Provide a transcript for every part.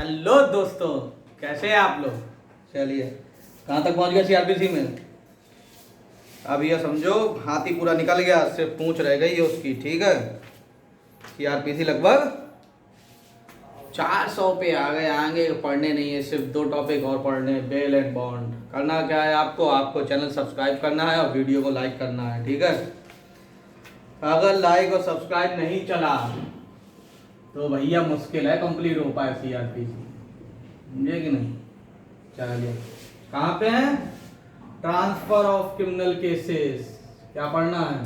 Hello दोस्तों, कैसे हैं आप लोग। चलिए, कहाँ तक पहुँच गया सीआरपीसी में। अब ये समझो हाथी पूरा निकल गया, सिर्फ पूंछ रह गई है उसकी। ठीक है, सीआरपीसी लगभग 400 पे आ गए। आगे पढ़ने नहीं है, सिर्फ 2 टॉपिक और पढ़ने, बेल एंड बॉन्ड। करना क्या है आपको चैनल सब्सक्राइब करना है और वीडियो को लाइक करना है। ठीक है, अगर लाइक और सब्सक्राइब नहीं चला तो भैया मुश्किल है कंप्लीट हो पाए सीआरपीसी, समझे कि नहीं। चलिए, कहाँ पे हैं, ट्रांसफर ऑफ क्रिमिनल केसेस। क्या पढ़ना है,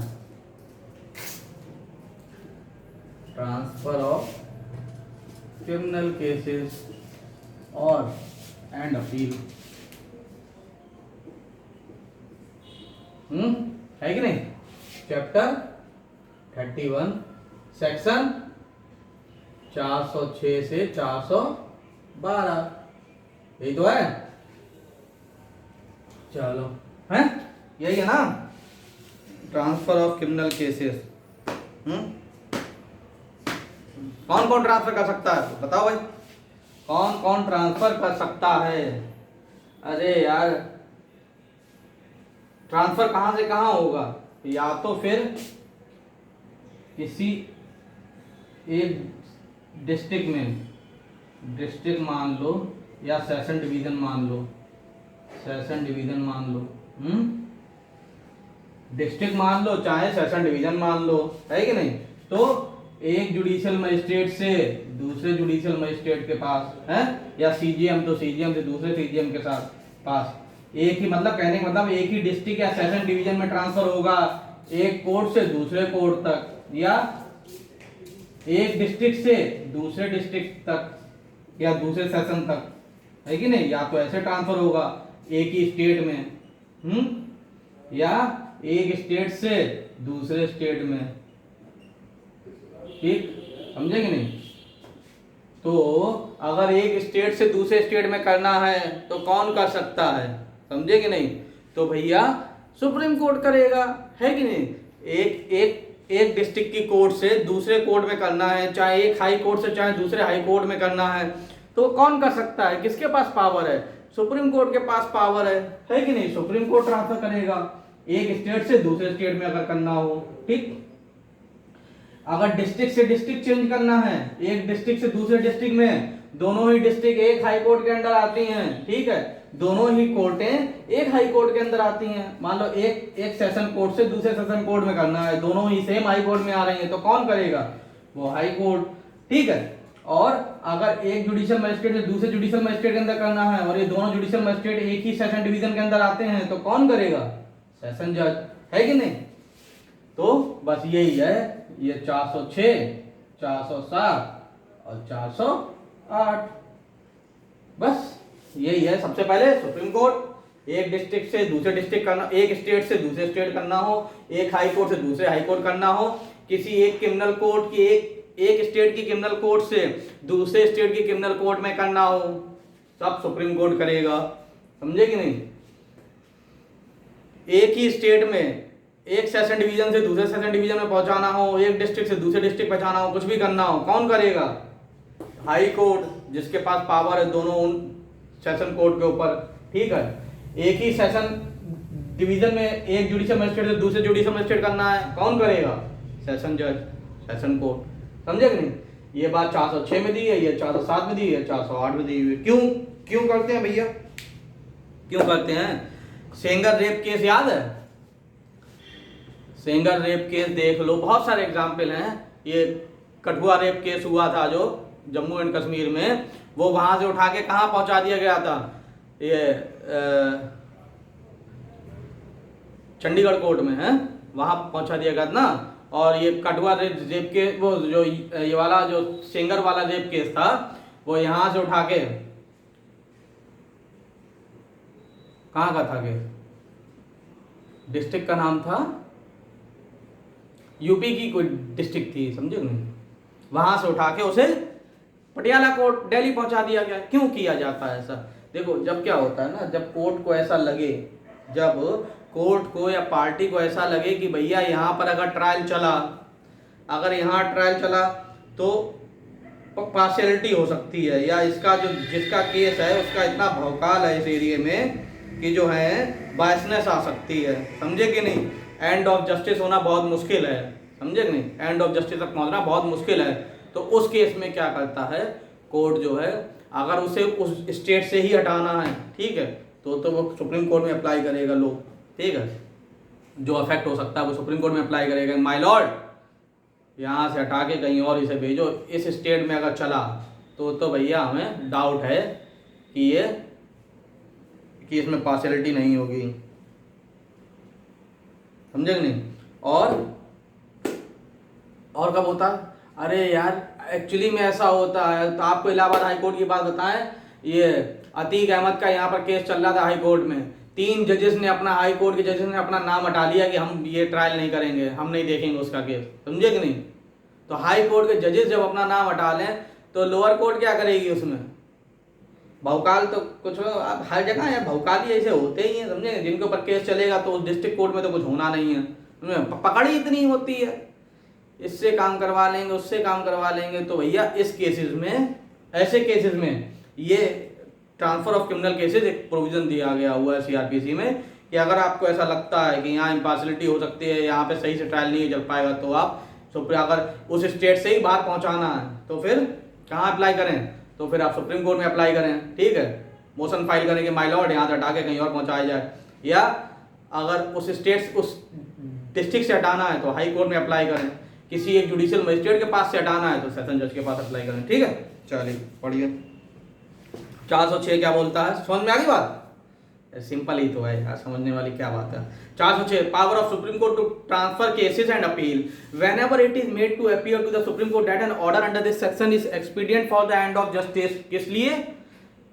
ट्रांसफर ऑफ क्रिमिनल केसेस और एंड अपील। है कि नहीं। चैप्टर 31 सेक्शन 406 से 412, यही तो है। चलो, है यही है ना, ट्रांसफर ऑफ क्रिमिनल केसेस। कौन कौन ट्रांसफर कर सकता है, तो बताओ भाई, कौन कौन ट्रांसफर कर सकता है। अरे यार, ट्रांसफर कहां से कहां होगा, या तो फिर किसी एक डिस्ट्रिक्ट में, डिस्ट्रिक्ट मान लो या सेशन डिवीजन मान लो, सेशन डिवीजन मान लो, डिस्ट्रिक्ट मान लो चाहे सेशन डिवीजन मान लो, है कि नहीं। तो एक जुडिशियल मजिस्ट्रेट से दूसरे जुडिशियल मजिस्ट्रेट के पास है, या सीजीएम तो सीजीएम से दूसरे सीजीएम के साथ पास, एक ही मतलब कहने का मतलब एक ही डिस्ट्रिक्ट या सेशन डिवीजन में ट्रांसफर होगा, एक कोर्ट से दूसरे कोर्ट तक, या एक डिस्ट्रिक्ट से दूसरे डिस्ट्रिक्ट तक या दूसरे सेशन तक, है कि नहीं। या तो ऐसे ट्रांसफर होगा एक ही स्टेट में, या एक स्टेट से दूसरे स्टेट में। ठीक, समझे कि नहीं। तो अगर एक स्टेट से दूसरे स्टेट में करना है तो कौन कर सकता है, समझे कि नहीं। तो भैया सुप्रीम कोर्ट करेगा, है कि नहीं। एक डिस्ट्रिक्ट की कोर्ट से दूसरे कोर्ट में करना है, चाहे एक हाई कोर्ट से चाहे दूसरे हाई कोर्ट में करना है, तो कौन कर सकता है, किसके पास पावर है, सुप्रीम कोर्ट के पास पावर है कि नहीं। सुप्रीम कोर्ट ट्रांसफर करेगा एक स्टेट से दूसरे स्टेट में अगर करना हो। ठीक, अगर डिस्ट्रिक्ट से डिस्ट्रिक्ट चेंज करना है, एक डिस्ट्रिक्ट से दूसरे डिस्ट्रिक्ट में, दोनों ही डिस्ट्रिक्ट एक हाई कोर्ट के अंदर आती हैं, ठीक है, दोनों ही कोर्टें एक हाई कोर्ट के अंदर आती हैं। मान लो एक सेशन कोर्ट से दूसरे सेशन कोर्ट में करना है, दोनों ही सेम हाई कोर्ट में आ रही हैं, तो कौन करेगा, वो हाई कोर्ट। ठीक है, और अगर एक जुडिशियल मजिस्ट्रेट से दूसरे जुडिशियल मजिस्ट्रेट के अंदर करना है और ये दोनों जुडिशियल मजिस्ट्रेट एक ही सेशन डिवीजन के अंदर आते हैं, तो कौन करेगा, सेशन जज, है कि नहीं। तो बस यही है, ये 406, 407 और 408, बस यही है। सबसे पहले सुप्रीम कोर्ट, एक डिस्ट्रिक्ट से दूसरे डिस्ट्रिक्ट करना, एक स्टेट से दूसरे स्टेट करना हो, एक हाई कोर्ट से दूसरे हाई कोर्ट करना हो, किसी एक क्रिमिनल कोर्ट की एक स्टेट की क्रिमिनल कोर्ट से दूसरे स्टेट की क्रिमिनल कोर्ट में करना हो, सब सुप्रीम कोर्ट करेगा, समझे कि नहीं। एक ही स्टेट में एक सेशन डिवीजन से दूसरे सेशन डिवीजन में पहुंचाना हो, एक डिस्ट्रिक्ट से दूसरे डिस्ट्रिक्ट पहुंचाना हो, कुछ भी करना हो, कौन करेगा, हाई कोर्ट, जिसके पास पावर है दोनों उन सेशन कोर्ट के ऊपर। ठीक है, एक ही सेशन डिवीजन में एक जुडिशियल मजिस्ट्रेट से दूसरे जुडिशियल मजिस्ट्रेट करना है, कौन करेगा, सेशन जज, सेशन कोर्ट, समझे कि नहीं। ये बात 406 में दी है, ये 407 में दी है, 408 में दी हुई है। क्यों करते हैं भैया, क्यों करते हैं। सेंगर रेप केस याद है, सेंगर रेप केस देख लो, बहुत सारे एग्जाम्पल हैं। ये कठुआ रेप केस हुआ था जो जम्मू एंड कश्मीर में, वो वहां से उठा के कहां पहुंचा दिया गया था, ये चंडीगढ़ कोर्ट में है, वहां पहुंचा दिया गया था ना। और ये कठुआ रेप के वो जो ये वाला जो सेंगर वाला रेप केस था, वो यहां से उठा के कहां का था केस, डिस्ट्रिक्ट का नाम था, यूपी की कोई डिस्ट्रिक्ट थी, समझे नहीं, वहां से उठा के उसे पटियाला कोर्ट दिल्ली पहुंचा दिया गया। क्यों किया जाता है ऐसा, देखो जब क्या होता है ना, जब कोर्ट को ऐसा लगे, जब कोर्ट को या पार्टी को ऐसा लगे कि भैया यहाँ पर अगर ट्रायल चला, अगर यहाँ ट्रायल चला तो पार्शियलिटी हो सकती है, या इसका जो जिसका केस है उसका इतना भौकाल है इस एरिया में कि जो है बायसनेस आ सकती है, समझे कि नहीं। एंड ऑफ जस्टिस होना बहुत मुश्किल है, समझे कि नहीं, एंड ऑफ जस्टिस तक पहुंचना बहुत मुश्किल है। तो उस केस में क्या करता है कोर्ट जो है, अगर उसे उस स्टेट से ही हटाना है, ठीक है, तो वो सुप्रीम कोर्ट में अप्लाई करेगा लो, ठीक है, जो अफेक्ट हो सकता है वो सुप्रीम कोर्ट में अप्लाई करेगा। माय लॉर्ड, यहाँ से हटा के कहीं और इसे भेजो, इस स्टेट में अगर चला तो भैया हमें डाउट है कि इसमें पार्शियलिटी नहीं होगी, समझे नहीं। और कब होता है, अरे यार एक्चुअली में ऐसा होता है, तो आपको इलाहाबाद हाई कोर्ट की बात बताएं, ये अतीक अहमद का यहाँ पर केस चल रहा था हाई कोर्ट में, 3 जजेस ने अपना, हाई कोर्ट के जजेस ने अपना नाम हटा लिया कि हम ये ट्रायल नहीं करेंगे, हम नहीं देखेंगे उसका केस, समझे कि नहीं। तो हाई कोर्ट के जजेस जब अपना नाम हटा लें तो लोअर कोर्ट क्या करेगी उसमें, भौकाल तो कुछ अब हर जगह है, भौकाल ही ऐसे होते ही हैं, समझे, जिनके ऊपर केस चलेगा तो डिस्ट्रिक्ट कोर्ट में तो कुछ होना नहीं है, पकड़ ही इतनी होती है, इससे काम करवा लेंगे उससे काम करवा लेंगे। तो भैया इस केसेस में, ऐसे केसेस में ये ट्रांसफर ऑफ क्रिमिनल केसेस एक प्रोविजन दिया गया हुआ है सीआरपीसी में कि अगर आपको ऐसा लगता है कि यहाँ इम्पार्शियलिटी हो सकती है, यहाँ पे सही से ट्रायल नहीं चल पाएगा, तो आप अगर उस स्टेट से ही बाहर पहुंचाना है तो फिर कहाँ अप्लाई करें, तो फिर आप सुप्रीम कोर्ट में अप्लाई करें, ठीक है, मोशन फाइल करें कि माय लॉर्ड यहाँ से हटा के कहीं और पहुंचाया जाए, या अगर उस स्टेट उस डिस्ट्रिक्ट से हटाना है तो हाई कोर्ट में अप्लाई करें, किसी एक जुडिशियल मजिस्ट्रेट के पास से हटाना है तो सेशन जज के पास अप्लाई करें, ठीक है। चलिए पढ़िए 406 क्या बोलता है, समझ में आ गई बात, सिंपल ही तो है यार, समझने वाली क्या बात है। 406 power of Supreme Court to transfer cases and appeal whenever it is made to appear to the Supreme Court that an order under this section is expedient for the end of justice. किस लिए,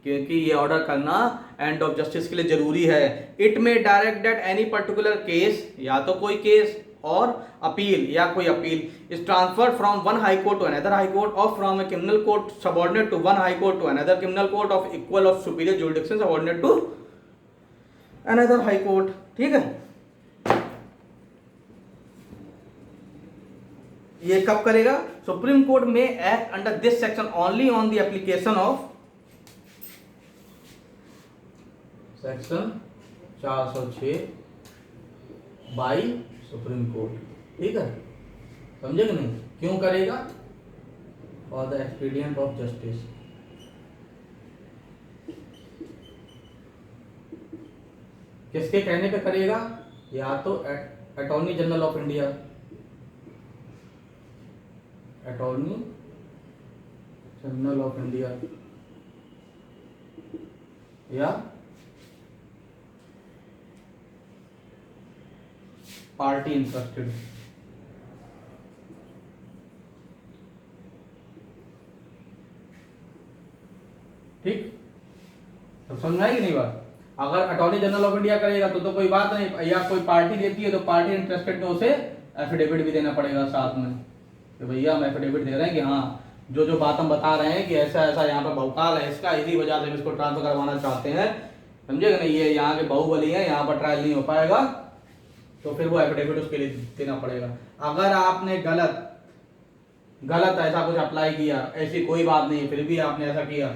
क्योंकि ये order करना and of justice के लिए जरूरी है। It में direct that any particular case, या तो कोई केस और अपील या कोई appeal is transferred from one high court to another high court और from a criminal court subordinate to one high court to another criminal court of equal और superior jurisdiction subordinate to another high court, ठीक है। ये कब करेगा, Supreme Court में act under this section only on the application of section 406 by supreme court, ठीक है, समझे कि नहीं। क्यों करेगा, फॉर द एक्सपीडिएंट ऑफ जस्टिस। किसके कहने पे करेगा, या तो attorney general of India, attorney general of India, या पार्टी इंटरेस्टेड, ठीक, तो समझ आएगी नहीं बात। अगर अटॉर्नी जनरल ऑफ इंडिया करेगा तो कोई बात नहीं, या कोई पार्टी देती है तो पार्टी इंटरेस्टेड में उसे एफिडेविट भी देना पड़ेगा साथ में कि भैया हम एफिडेविट दे रहे हैं कि हाँ जो बात हम बता रहे हैं कि ऐसा ऐसा यहाँ पर भौकाल है इसका, इसी वजह से हम इसको ट्रांसफर करवाना चाहते हैं, समझेगा नहीं, ये यहाँ के बाहुबली है, यहाँ पर ट्रायल नहीं हो पाएगा, तो फिर वो एफिडेविट उसके लिए देना पड़ेगा। अगर आपने गलत ऐसा कुछ अप्लाई किया, ऐसी कोई बात नहीं, फिर भी आपने ऐसा किया,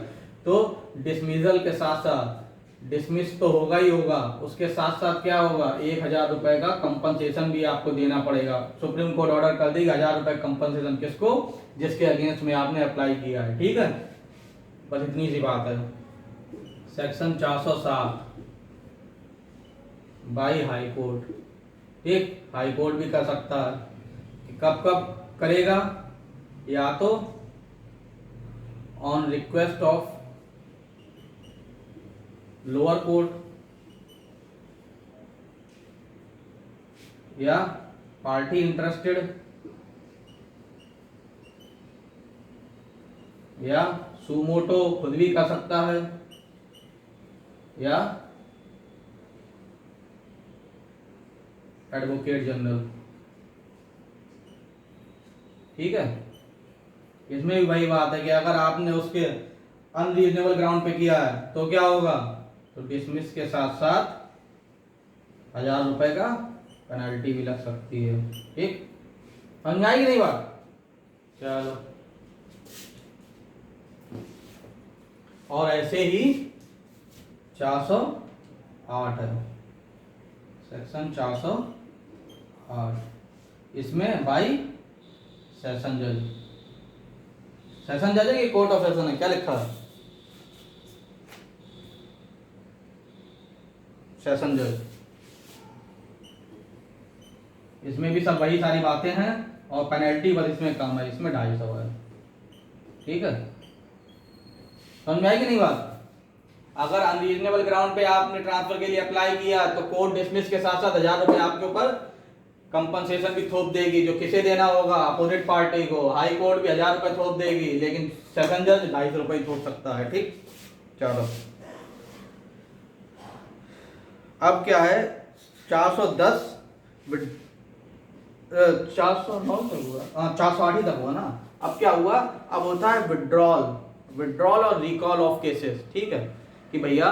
तो डिसमिजल के साथ साथ, डिसमिस तो होगा ही होगा, उसके साथ साथ क्या होगा, 1000 रुपए का कंपनसेशन भी आपको देना पड़ेगा। सुप्रीम कोर्ट ऑर्डर कर देगी 1000 रुपए कंपनसेशन, किसको, जिसके अगेंस्ट में आपने अप्लाई किया है, ठीक है, बस इतनी सी बात है। सेक्शन 407 बाई हाई कोर्ट, ठीक, हाई कोर्ट भी कर सकता है। कब कब करेगा, या तो on request of lower court, या पार्टी इंटरेस्टेड, या सुमोटो खुद भी कर सकता है, या एडवोकेट जनरल, ठीक है। इसमें भी वही बात है कि अगर आपने उसके अनरीजनेबल ग्राउंड पे किया है तो क्या होगा, तो डिसमिस के साथ साथ 1000 रुपए का पेनल्टी भी लग सकती है, ठीक, समझ में आएगी नहीं बात। चलो और ऐसे ही 408 है, सेक्शन 408, इसमें बाई सेशन जज। सेशन जज है कि कोर्ट ऑफ सेशन है, क्या लिखा है? सेशन जज। इसमें भी सब वही सारी बातें हैं और पेनल्टी बस इसमें कम है, इसमें 250 है। ठीक है, समझ में आई कि नहीं बात? अगर अनरीजनेबल ग्राउंड पे आपने ट्रांसफर के लिए अप्लाई किया तो कोर्ट डिसमिस के साथ साथ 1000 रुपए आपके ऊपर कंपनसेशन भी थोप देगी, जो किसे देना होगा? अपोजिट पार्टी को। हाई कोर्ट भी 1000 रुपए थोप देगी, लेकिन सेशन जज 250 रुपए ही थोप सकता है। ठीक, चलो अब क्या है? 410 409 तक हुआ, 408 ही तक हुआ ना। अब क्या हुआ? अब होता है विड्रॉल और रिकॉल ऑफ केसेस। ठीक है, कि भैया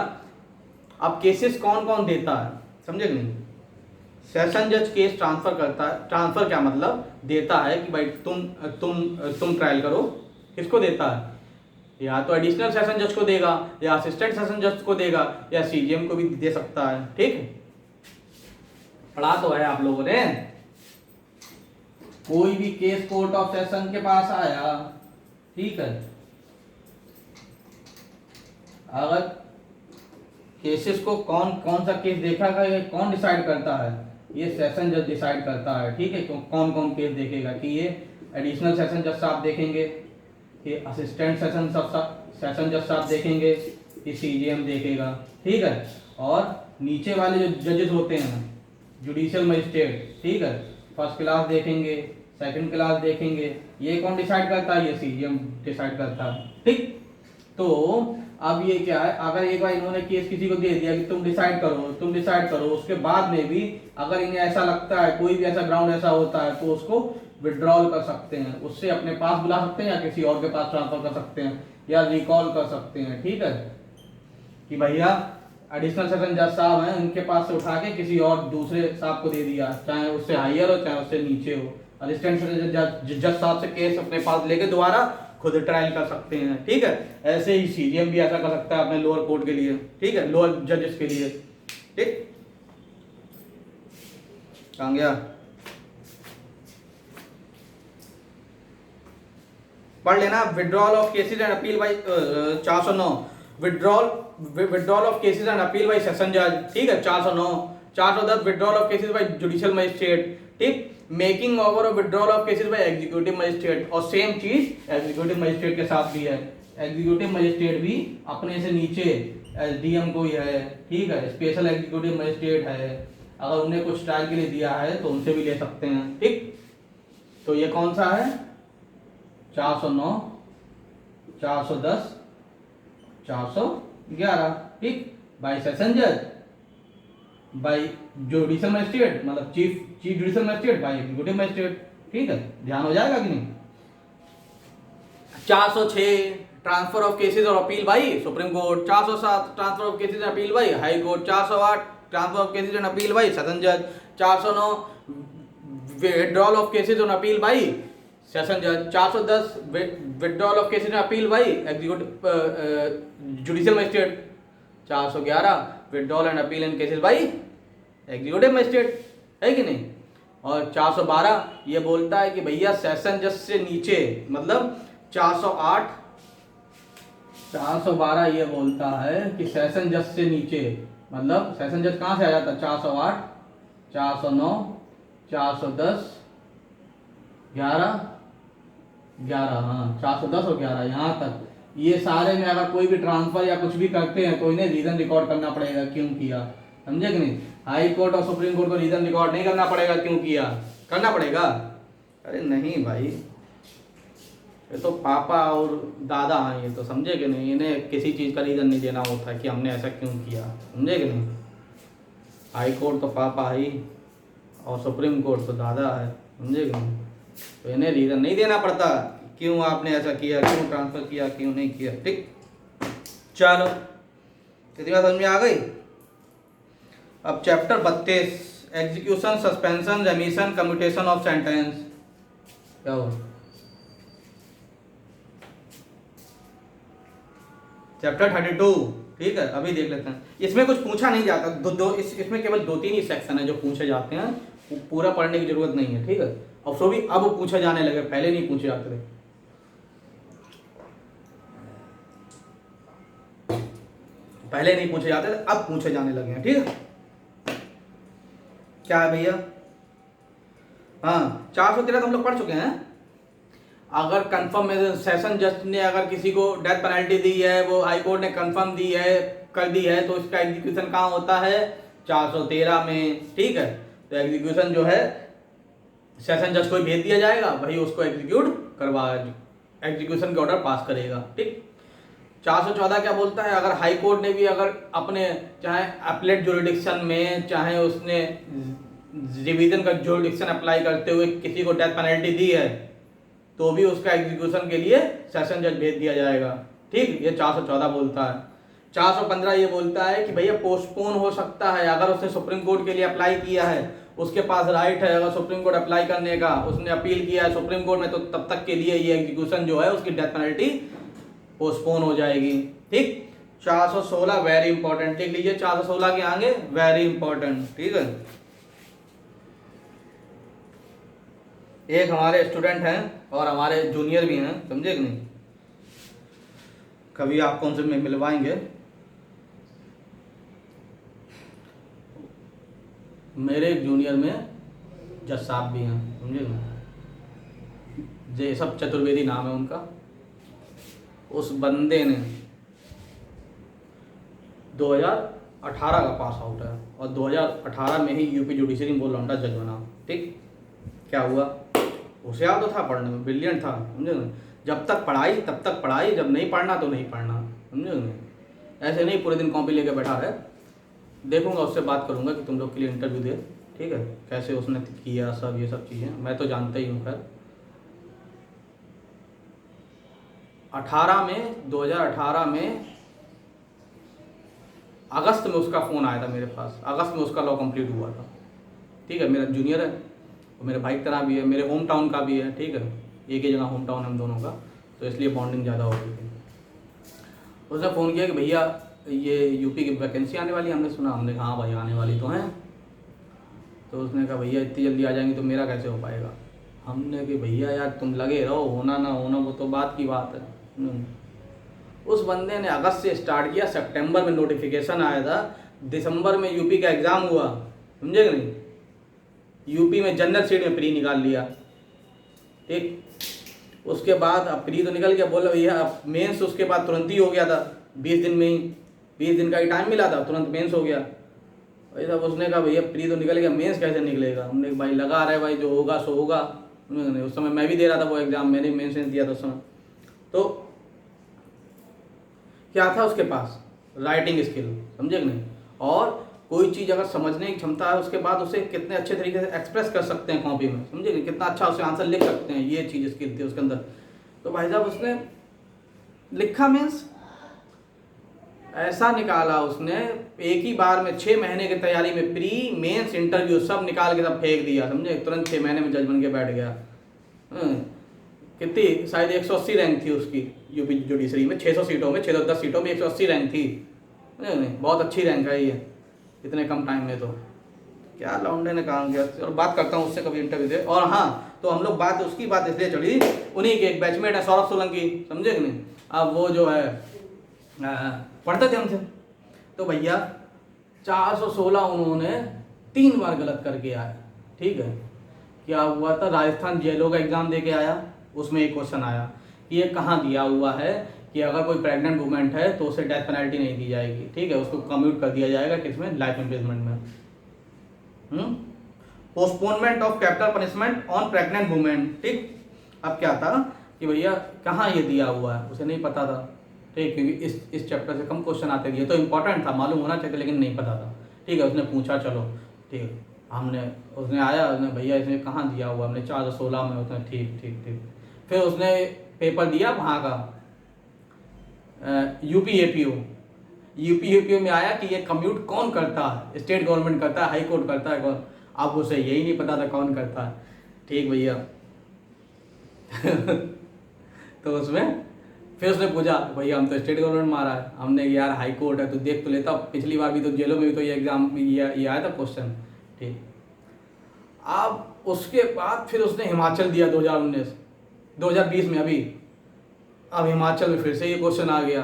अब केसेस कौन कौन देता है, समझे कि नहीं? सेशन जज केस ट्रांसफर करता है। ट्रांसफर क्या मतलब? देता है कि भाई तुम ट्रायल करो। किसको देता है? या तो एडिशनल सेशन जज को देगा, या असिस्टेंट सेशन जज को देगा, या सीजीएम को भी दे सकता है। ठीक है, पढ़ा तो है आप लोगों ने। कोई भी केस कोर्ट ऑफ सेशन के पास आया, ठीक है, अगर केसेस को कौन कौन सा केस देखा गया, ये कौन डिसाइड करता है? ये सेशन जज डिसाइड करता है। ठीक है, कौन कौन केस देखेगा? कि ये एडिशनल सेशन जज साहब देखेंगे, कि असिस्टेंट सेशन जज साहब देखेंगे, कि सीजीएम देखेगा। ठीक है, और नीचे वाले जो जजेस होते हैं जुडिशियल मजिस्ट्रेट, ठीक है, फर्स्ट क्लास देखेंगे, सेकंड क्लास देखेंगे। ये कौन डिसाइड करता है? ये सीजीएम डिसाइड करता है। ठीक, तो अब ये क्या है? अगर एक बार इन्होंने केस किसी को दे दिया कि तुम डिसाइड करो, उसके बाद में भी अगर इन्हें ऐसा लगता है, कोई भी ऐसा ग्राउंड ऐसा होता है, तो उसको विड्रॉल कर सकते हैं, उससे अपने पास बुला सकते हैं, या किसी और के पास ट्रांसफर कर सकते हैं, या रिकॉल कर सकते हैं। ठीक है, कि भैया एडिशनल सेशन जज साहब हैं, उनके पास से उठा के किसी और दूसरे साहब को दे दिया, चाहे उससे हायर हो चाहे उससे नीचे हो। असिस्टेंट सेशन जज साहब से केस अपने पास लेके दोबारा खुद ट्रायल कर सकते हैं। ठीक है, ऐसे ही सीजीएम भी ऐसा कर सकता है अपने लोअर कोर्ट के लिए। ठीक है, लोअर जजेस के लिए। ठीक, कहाँ गया? पढ़ लेना। Withdrawal of cases and appeal bye 409, withdrawal of cases and appeal by session जज। ठीक है, 409। 410 withdrawal of cases bye judicial magistrate. ठीक, मेकिंग ओवर और withdrawal of cases bye executive magistrate. और सेम चीज एग्जीक्यूटिव मजिस्ट्रेट के साथ भी है। एग्जीक्यूटिव मजिस्ट्रेट भी अपने से नीचे एसडीएम कोई है, ठीक है, स्पेशल एग्जीक्यूटिव मजिस्ट्रेट है, अगर उन्हें कुछ ट्रायल के लिए दिया है तो उनसे भी ले सकते हैं। ठीक, तो ये कौन सा है? 409, 410, 411। ठीक, बाय सेशन जज, बाय जुडिशियल मजिस्ट्रेट, मतलब chief judicial magistrate, by executive magistrate. ठीक है, ध्यान हो जाएगा कि नहीं? 406 ट्रांसफर ऑफ केसेस और appeal by supreme court. 407 transfer of cases and appeal by high court. 408 transfer of cases and appeal by session जज। 409 विड्रॉल ऑफ केसेस और अपील बाय सेशन जज। 410 withdrawal of cases and appeal by executive judicial magistrate. 411 withdrawal and appeal in cases bye executive magistrate, है कि नहीं? और 412 ये बोलता है कि भैया सेशन जज से नीचे, मतलब 408 412 ये बोलता है कि सेशन जज से नीचे, मतलब सेशन जज कहाँ से आ जाता है? 408, 409, 410, 11, हाँ 410 और 11, यहाँ तक ये सारे में अगर कोई भी ट्रांसफर या कुछ भी करते हैं तो इन्हें रीजन रिकॉर्ड करना पड़ेगा, क्यों किया। समझे कि नहीं? हाई कोर्ट और सुप्रीम कोर्ट को रीजन रिकॉर्ड नहीं करना पड़ेगा, क्यों किया, करना पड़ेगा? अरे नहीं भाई, ये तो पापा और दादा हैं, ये तो समझे कि नहीं, इन्हें किसी चीज़ का रीजन नहीं देना होता कि हमने ऐसा क्यों किया। समझे कि नहीं? हाई कोर्ट तो पापा ही और सुप्रीम कोर्ट तो दादा है। समझे कि नहीं? तो इन्हें रीजन नहीं देना पड़ता क्यों आपने ऐसा किया, क्यों ट्रांसफर किया, क्यों नहीं किया। ठीक, चलो कितनी बात समझ में आ गई? अब chapter 32 execution, suspension, रेमिशन, commutation of sentence. क्या हो? चैप्टर 32, ठीक है। अभी देख लेते हैं, इसमें कुछ पूछा नहीं जाता, इसमें केवल 2-3 ही सेक्शन है जो पूछे जाते हैं, पूरा पढ़ने की जरूरत नहीं है, ठीक है। और सो भी अब पूछे जाने लगे, पहले नहीं पूछे जाते थे। पहले नहीं पूछे जाते थे, अब पूछे जाने लगे हैं, ठीक है। क्या है भैया? हाँ, 413 तो हम लोग पढ़ चुके हैं। अगर कंफर्म सेशन जज ने अगर किसी को डेथ पेनल्टी दी है, वो हाई कोर्ट ने कंफर्म कर दी है, तो इसका एग्जीक्यूशन कहाँ होता है? 413 में, ठीक है। तो एग्जीक्यूशन जो है सेशन जज को भेज दिया जाएगा, वही उसको एग्जीक्यूट करवाएगा, एग्जीक्यूशन का ऑर्डर पास करेगा, ठीक। 414 क्या बोलता है? अगर हाई कोर्ट ने भी अगर अपने चाहे अपीलेट ज्यूरिडिक्शन में, चाहे उसने रिवीजन का ज्यूरिडिक्शन अप्लाई करते हुए किसी को डेथ पेनल्टी दी है, तो भी उसका एग्जीक्यूशन के लिए सेशन जज भेज दिया जाएगा, ठीक। ये 414 बोलता है। 415 ये बोलता है कि भैया पोस्टपोन हो सकता है, अगर उसने सुप्रीम कोर्ट के लिए अप्लाई किया है, उसके पास राइट है, अगर सुप्रीम कोर्ट अप्लाई करने का, उसने अपील किया है सुप्रीम कोर्ट में, तो तब तक के लिए ये एग्जीक्यूशन जो है उसकी डेथ पेनल्टी पोस्टपोन हो जाएगी, ठीक। 416 वेरी इंपॉर्टेंट, लिख लीजिए 416 के आगे वेरी इंपॉर्टेंट, ठीक है। एक हमारे स्टूडेंट हैं और हमारे जूनियर भी हैं, समझे कि नहीं, कभी आपको उनसे मिलवाएंगे। मेरे जूनियर में जज साहब भी हैं, समझे ना, जय सब चतुर्वेदी नाम है उनका। उस बंदे ने 2018 का पास आउट है और 2018 में ही यूपी जुडिशरी में ऑल जज बना, ठीक। क्या हुआ? होशियार तो था, पढ़ने में ब्रिलियंट था, समझे ना। जब तक पढ़ाई तब तक पढ़ाई, जब नहीं पढ़ना तो नहीं पढ़ना, समझे ना। ऐसे नहीं पूरे दिन कॉपी लेके बैठा रहे। देखूंगा, उससे बात करूंगा कि तुम लोग के लिए इंटरव्यू दे, ठीक है, कैसे उसने किया सब, ये सब चीज़ें मैं तो जानता ही हूँ। खैर 2018 में अगस्त में उसका फ़ोन आया था मेरे पास, अगस्त में उसका लॉ कंप्लीट हुआ था, ठीक है। मेरा जूनियर है, और मेरे भाई की तरह भी है, मेरे होम टाउन का भी है, ठीक है। एक ही जगह होम टाउन हम दोनों का, तो इसलिए बॉन्डिंग ज़्यादा हो गई थी। उसने फ़ोन किया कि भैया ये यूपी की वैकेंसी आने वाली है, हमने सुना। हमने कहा हाँ भाई आने वाली तो हैं। तो उसने कहा भैया इतनी जल्दी आ जाएंगी तो मेरा कैसे हो पाएगा। हमने कि भैया यार तुम लगे रहो, होना ना होना वो तो बात की बात है। उस बंदे ने अगस्त से स्टार्ट किया, सितंबर में नोटिफिकेशन आया था, दिसंबर में यूपी का एग्ज़ाम हुआ, समझे कि नहीं। यूपी में जनरल सीट में प्री निकाल लिया, ठीक। उसके बाद अब प्री तो निकल गया, बोला भैया अब मेंस उसके बाद तुरंत ही हो गया था, 20 दिन में ही, 20 दिन का ही टाइम मिला था, तुरंत मेंस हो गया भाई साहब। उसने कहा भैया प्री तो निकल गया, मेंस कैसे निकलेगा। हमने कहा भाई लगा रहे भाई, जो होगा सो होगा। उस समय मैं भी दे रहा था वो एग्ज़ाम, मैंने मेंस दिया था उस समय। तो क्या था उसके पास? राइटिंग स्किल, समझे कि नहीं। और कोई चीज़ अगर समझने की क्षमता है, उसके बाद उसे कितने अच्छे तरीके से एक्सप्रेस कर सकते हैं कॉपी में, समझे कि कितना अच्छा उसे आंसर लिख सकते हैं, ये चीज़ स्किल थी उसके अंदर। तो भाई साहब उसने लिखा, मीन्स ऐसा निकाला उसने एक ही बार में 6 महीने की तैयारी में, प्री मेंस इंटरव्यू सब निकाल के सब फेंक दिया, समझे। तुरंत 6 महीने में जज बन के बैठ गया। कितनी शायद 180 रैंक थी उसकी यूपी जुडिशरी में, 600 सीटों में, 610 सीटों में 180 रैंक थी। नहीं, बहुत अच्छी रैंक है ये इतने कम टाइम में। तो क्या लौंडे ने काम किया। और बात करता हूँ उससे कभी इंटरव्यू दे। और हाँ, तो हम लोग उसकी बात इसलिए चली, उन्हीं के एक बैचमेट है सौरभ सोलंकी, समझे कि नहीं। अब वो जो है पढ़ते थे हमसे। तो भैया 416 उन्होंने 3 बार गलत करके आया, ठीक है। क्या हुआ था, राजस्थान जेलों का एग्ज़ाम दे के आया, उसमें एक क्वेश्चन आया कि ये कहाँ दिया हुआ है कि अगर कोई प्रेग्नेंट वुमेन है तो उसे डेथ पेनल्टी नहीं दी जाएगी, ठीक है, उसको कम्यूट कर दिया जाएगा किसमें, लाइफ इम्प्रिजनमेंट में। Postponement of capital punishment on pregnant women, ठीक। अब क्या था कि भैया कहाँ ये दिया हुआ है, उसे नहीं पता था, ठीक, क्योंकि इस चैप्टर से कम क्वेश्चन आते थे। तो इंपॉर्टेंट था, मालूम होना चाहिए, लेकिन नहीं पता था, ठीक है। उसने पूछा, चलो ठीक है, उसने आया, उसने भैया इसमें कहाँ दिया हुआ, हमने 416 में। उसने ठीक ठीक ठीक। फिर उसने पेपर दिया वहाँ का यूपी एपीओ में आया कि ये कम्यूट कौन करता है, स्टेट गवर्नमेंट करता है, हाई कोर्ट करता है कौन। अब उसे यही नहीं पता था कौन करता है, ठीक भैया। तो उसमें फिर उसने पूछा भैया हम तो स्टेट गवर्नमेंट मारा है। हमने यार हाई कोर्ट है, तो देख तो लेता, पिछली बार भी तो जेलों में भी तो ये एग्जाम ये आया था क्वेश्चन। ठीक, अब उसके बाद फिर उसने हिमाचल दिया 2019 2020 में। अभी अब हिमाचल में फिर से ये क्वेश्चन आ गया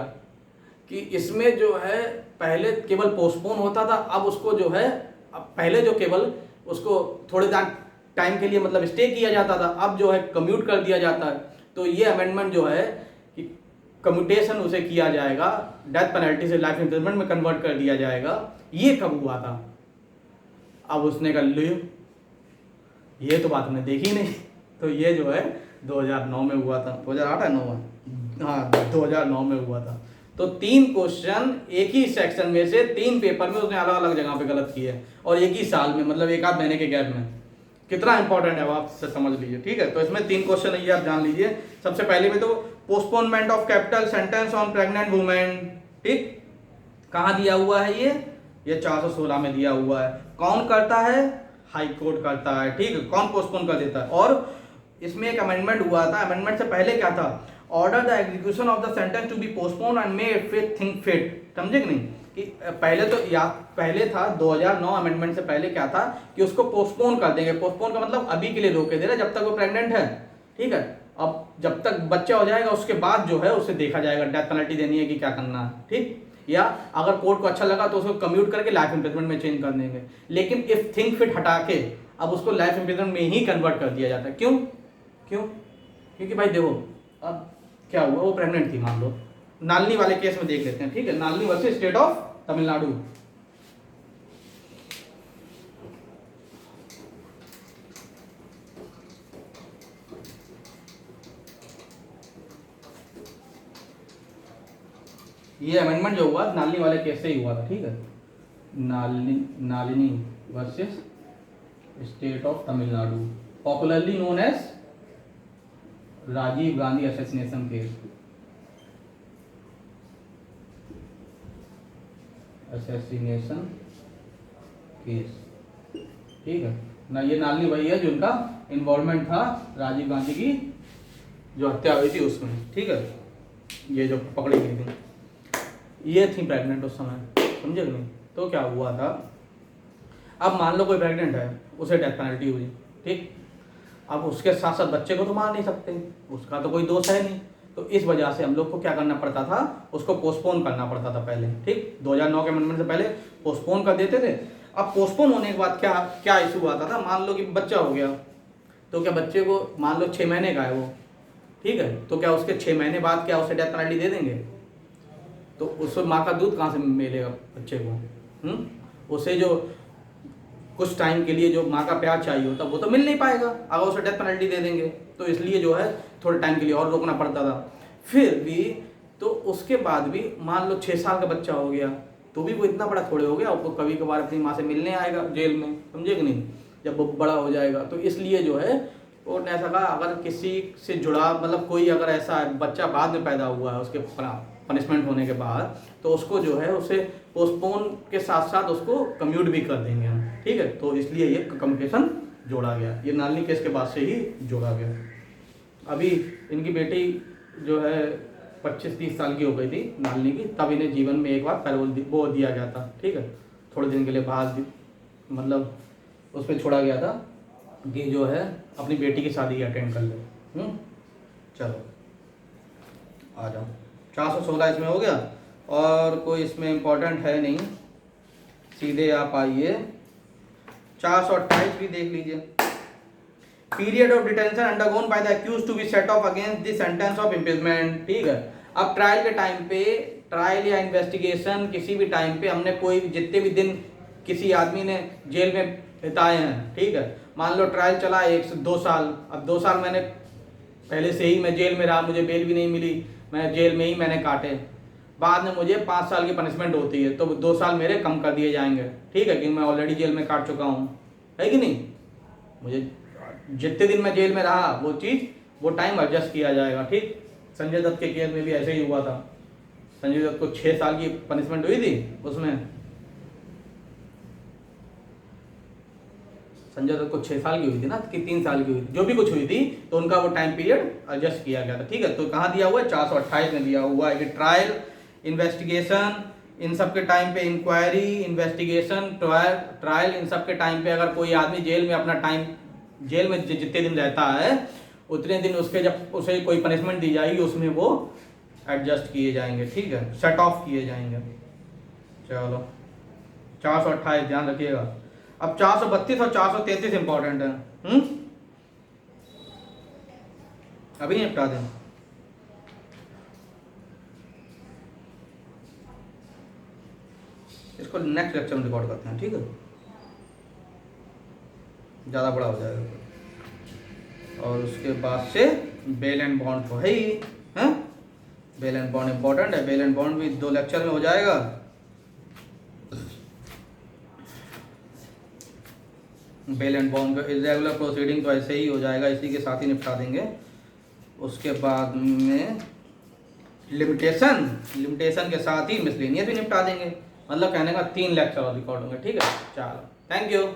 कि इसमें जो है पहले केवल पोस्टपोन होता था, अब उसको जो है अब पहले जो केवल उसको थोड़े टाइम के लिए मतलब स्टे किया जाता था, अब जो है कम्यूट कर दिया जाता है। तो ये अमेंडमेंट जो है कि कम्यूटेशन उसे किया जाएगा, डेथ पेनल्टी से लाइफ इम्प्रिजनमेंट में कन्वर्ट कर दिया जाएगा। ये कब हुआ था? अब उसने कहा लो ये तो बात हमने देखी नहीं। तो ये जो है 2009 में हुआ था, 2008 है 9 है, हाँ 2009 में हुआ था। तो 3 क्वेश्चन एक ही सेक्शन में से 3 पेपर में उसने अलग अलग जगह पे गलत किए हैं, और एक ही साल में, मतलब एक आध महीने के गैप में। कितना इंपॉर्टेंट है आप समझ लीजिए। ठीक है, तो इसमें 3 क्वेश्चन है, ये आप जान लीजिए। सबसे पहले में तो postponement of capital sentence on pregnant women. ठीक, कहाँ दिया हुआ है ये 416 में दिया हुआ है। कौन करता है? हाई कोर्ट करता है। ठीक है, कौन पोस्टपोन कर देता है? और इसमें एक अमेंडमेंट हुआ था। अमेंडमेंट से पहले क्या था? Order the execution of the sentence to be postpone and may if think fit. समझे कि नहीं? कि पहले तो पहले था 2009 अमेंडमेंट से पहले क्या था कि उसको पोस्टपोन कर देंगे। पोस्टपोन का मतलब अभी के लिए रोके दे रहे जब तक वो प्रेग्नेंट है। ठीक है, अब जब तक बच्चा हो जाएगा उसके बाद जो है उसे देखा जाएगा डेथ पेनल्टी देनी है कि क्या करना है। ठीक, या अगर कोर्ट को अच्छा लगा तो उसको कम्यूट करके लाइफ इम्प्रिजनमेंट में चेंज कर देंगे। लेकिन इफ थिंक फिट हटा के अब उसको लाइफ इम्प्रिजनमेंट में ही कन्वर्ट कर दिया जाता है। क्यों? क्योंकि भाई देखो अब क्या हुआ, वो प्रेग्नेंट थी मान लो, नालनी वाले केस में देख लेते हैं। ठीक है, Nalni versus state of Tamil Nadu. ये अमेंडमेंट जो हुआ नालनी वाले केस से ही हुआ था। ठीक है, Nalini versus state of Tamil Nadu, popularly known as Rajiv Gandhi assassination case. Assassination case. ठीक है ना, ये नालनी वही है जिनका इन्वॉल्वमेंट था राजीव गांधी की जो हत्या हुई थी उसमें। ठीक है, ये जो पकड़ी गई थी ये थी प्रेग्नेंट उस समय। समझे कि नहीं? तो क्या हुआ था, अब मान लो कोई प्रेग्नेंट है, उसे डेथ पेनल्टी हुई। ठीक, अब उसके साथ साथ बच्चे को तो मार नहीं सकते, उसका तो कोई दोष है नहीं। तो इस वजह से हम लोग को क्या करना पड़ता था, उसको पोस्टपोन करना पड़ता था पहले। ठीक, 2009 के अमेंडमेंट से पहले पोस्टपोन कर देते थे। अब पोस्टपोन होने के बाद क्या क्या इशू आता था, मान लो कि बच्चा हो गया, तो क्या बच्चे को मान लो 6 महीने का है वो, ठीक है, तो क्या उसके 6 महीने बाद क्या उसे डेथ पेनल्टी दे देंगे? तो उसको माँ का दूध कहाँ से मिलेगा बच्चे को? उसे जो कुछ टाइम के लिए जो माँ का प्यार चाहिए होता वो तो मिल नहीं पाएगा अगर उसे डेथ पेनल्टी दे देंगे। तो इसलिए जो है थोड़े टाइम के लिए और रोकना पड़ता था। फिर भी तो उसके बाद भी मान लो 6 साल का बच्चा हो गया तो भी वो इतना बड़ा थोड़े हो गया, वो कभी कभार अपनी माँ से मिलने आएगा जेल में। समझे कि नहीं? जब वो बड़ा हो जाएगा तो इसलिए जो है कोर्ट ने ऐसा कहा, अगर किसी से जुड़ा मतलब कोई अगर ऐसा बच्चा बाद में पैदा हुआ है उसके पनिशमेंट होने के बाद, तो उसको जो है उसे पोस्टपोन के साथ साथ उसको कम्यूट भी कर देंगे हम। ठीक है, तो इसलिए ये कम्यूटेशन जोड़ा गया, ये नालनी केस के बाद से ही जोड़ा गया। अभी इनकी बेटी जो है 25-30 साल की हो गई थी नालनी की, तब इन्हें जीवन में एक बार पैरोल वो दिया गया था। ठीक है, थोड़े दिन के लिए बाहर मतलब उसमें छोड़ा गया था कि जो है अपनी बेटी की शादी अटेंड कर ले। चलो आ जाओ, 416 इसमें हो गया और कोई इसमें इम्पोर्टेंट है नहीं, सीधे आप आइए 428 भी देख लीजिए। Period of detention undergone by the accuse to be set off against the sentence of imprisonment. ठीक है, अब ट्रायल के टाइम पे, ट्रायल या इन्वेस्टिगेशन किसी भी टाइम पे हमने कोई जितने भी दिन किसी आदमी ने जेल में बिताए हैं, ठीक है, मान लो ट्रायल चला 1 से 2 साल, अब 2 साल मैंने पहले से ही मैं जेल में रहा, मुझे बेल भी नहीं मिली, मैं जेल में ही मैंने काटे, बाद में मुझे 5 साल की पनिशमेंट होती है तो 2 साल मेरे कम कर दिए जाएंगे। ठीक है, कि मैं ऑलरेडी जेल में काट चुका हूँ, है कि नहीं? मुझे जितने दिन मैं जेल में रहा वो चीज़ वो टाइम एडजस्ट किया जाएगा। ठीक, संजय दत्त के केस में भी ऐसे ही हुआ था। संजय दत्त को 6 साल की पनिशमेंट हुई थी, उसमें संजय दत्त को 6 साल की हुई थी ना कि 3 साल की हुई थी, जो भी कुछ हुई थी, तो उनका वो टाइम पीरियड एडजस्ट किया गया था। ठीक है, तो कहाँ दिया हुआ है? 428 में दिया हुआ है कि ट्रायल, इन्वेस्टिगेशन, इन सब के टाइम पे इंक्वायरी, इन्वेस्टिगेशन, ट्रायल, इन सब के टाइम पे अगर कोई आदमी जेल में अपना टाइम, जेल में जितने दिन रहता है उतने दिन उसके जब उसे कोई पनिशमेंट दी जाएगी उसमें वो एडजस्ट किए जाएंगे। ठीक है, शट ऑफ किए जाएंगे। चलो 428 ध्यान रखिएगा। अब 432 और 433 इंपॉर्टेंट है। अभी निपटा दें। इसको नेक्स्ट लेक्चर में रिकॉर्ड करते हैं। ठीक है, ज़्यादा बड़ा हो जाएगा। और उसके बाद से बेल एंड बॉन्ड तो है ही, है बेल एंड बॉन्ड इंपॉर्टेंट है। बेल एंड बॉन्ड भी 2 लेक्चर में हो जाएगा। बेल एंड बॉन्ड का इरेगुलर प्रोसीडिंग तो ऐसे ही हो जाएगा, इसी के साथ ही निपटा देंगे। उसके बाद में लिमिटेशन के साथ ही मिसलेनियस भी निपटा देंगे। मतलब कहने का 3 लेक्चर और रिकॉर्ड होंगे। ठीक है, चलो थैंक यू।